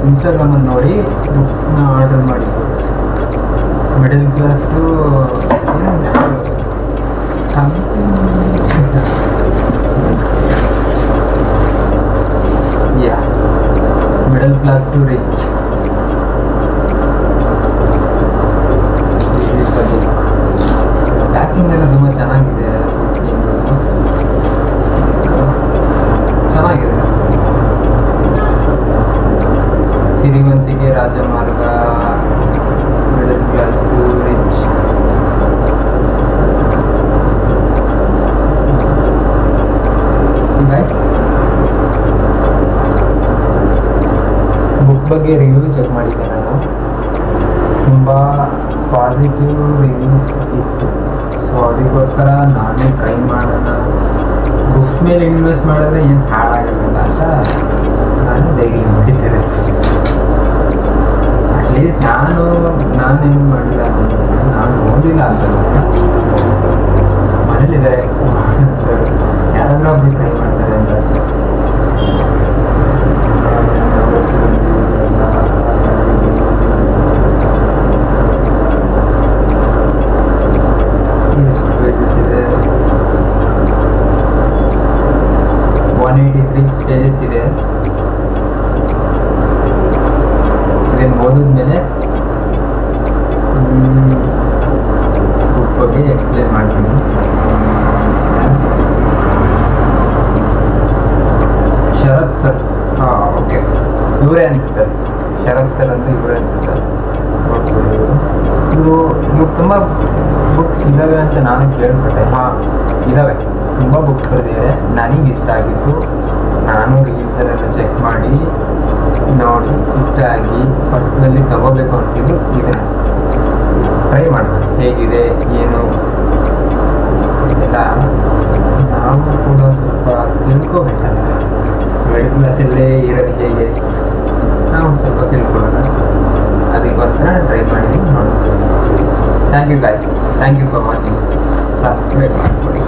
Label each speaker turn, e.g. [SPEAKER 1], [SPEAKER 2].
[SPEAKER 1] ಇನ್ಸ್ಟಾಗ್ರಾಮಲ್ಲಿ ನೋಡಿ ಬುಕ್ನ ಆರ್ಡರ್ ಮಾಡಿ. Middle class to middle class to rich. Packing ಎಲ್ಲ ತುಂಬ ಚೆನ್ನಾಗಿದೆ. ಚೆನ್ನಾಗಿದೆ. ಸಿರಿವಂತಿಕೆ ರಾಜಮಾರ್ಗ, middle class to rich. Book ಬಗ್ಗೆ ರಿವ್ಯೂ ಚೆಕ್ ಮಾಡಿದ್ದೆ ನಾನು. ತುಂಬ ಪಾಸಿಟಿವ್ ರಿವ್ಯೂಸ್ ಇತ್ತು. ಸೊ ಅದಕ್ಕೋಸ್ಕರ ನಾನೇ ಟ್ರೈ ಮಾಡೋಣ. ಬುಕ್ಸ್ ಮೇಲೆ ಇನ್ವೆಸ್ಟ್ ಮಾಡಿದ್ರೆ ಏನು ಹಾಳಾಗಲ್ಲ ಅಂತ ನಾನು ಧೈರ್ಯ ಮಾಡಿದ್ದೇನೆ. ಅಟ್ಲೀಸ್ಟ್ ನಾನೇನು ಮಾಡಿಲ್ಲ, ನಾನು ಓದಿಲ್ಲ ಅಂತ ಮನೇಲಿದ್ದಾರೆ, ಯಾರಾದರೂ ಒಬ್ಬರು ಟ್ರೈ ಮಾಡ್ತಾರೆ ಅಂತ ಅಷ್ಟೇ. ಎಷ್ಟು ಪೇಜಸ್ ಇದೆ? 183 ಪೇಜಸ್ ಇದೆ. ಇದನ್ನು ಓದಿದ್ಮೇಲೆ ಬುಕ್ ಬಗ್ಗೆ ಎಕ್ಸ್ಪ್ಲೇನ್ ಮಾಡ್ತೀನಿ. ಶರತ್ ಸರ್, ಓಕೆ, ಇವರೇ ಅನಿಸುತ್ತೆ. ಶರತ್ ಸರ್ ಅಂತ ಇವರೇ ಅನಿಸುತ್ತೆ. ಇವಾಗ ತುಂಬ ಬುಕ್ಸ್ ಇದ್ದಾವೆ ಅಂತ ನಾನು ಕೇಳ್ಪಟ್ಟೆ. ಇದ್ದಾವೆ, ತುಂಬ ಬುಕ್ಸ್ ಬರೆದಿದ್ದಾರೆ. ನನಗೆ ಇಷ್ಟ ಆಗಿತ್ತು. ನಾನು ರೀಲ್ಸಲ್ಲೆಲ್ಲ ಚೆಕ್ ಮಾಡಿ ನೋಡಿ ಇಷ್ಟ ಆಗಿ ಪರ್ಸ್ನಲಿ ತಗೋಬೇಕು ಅನಿಸಿದ್ದು ಇದನ್ನು ಟ್ರೈ ಮಾಡೋಣ. ಹೇಗಿದೆ ಏನು ಎಲ್ಲ ನಾವು ಕೂಡ ಸ್ವಲ್ಪ ತಿಳ್ಕೋಬೇಕಲ್ಲ. ಮಿಡಲ್ ಕ್ಲಾಸಲ್ಲೇ ಇರೋದು ಹೇಗೆ ನಾವು ಸ್ವಲ್ಪ ತಿಳ್ಕೊಳ್ಳೋಣ. ಅದಕ್ಕೋಸ್ಕರ ಟ್ರೈ ಮಾಡಿದ್ದೀನಿ. ನೋಡಿ, thank you guys, thank you for watching. Subscribe ಮಾಡಿಕೊಡಿ.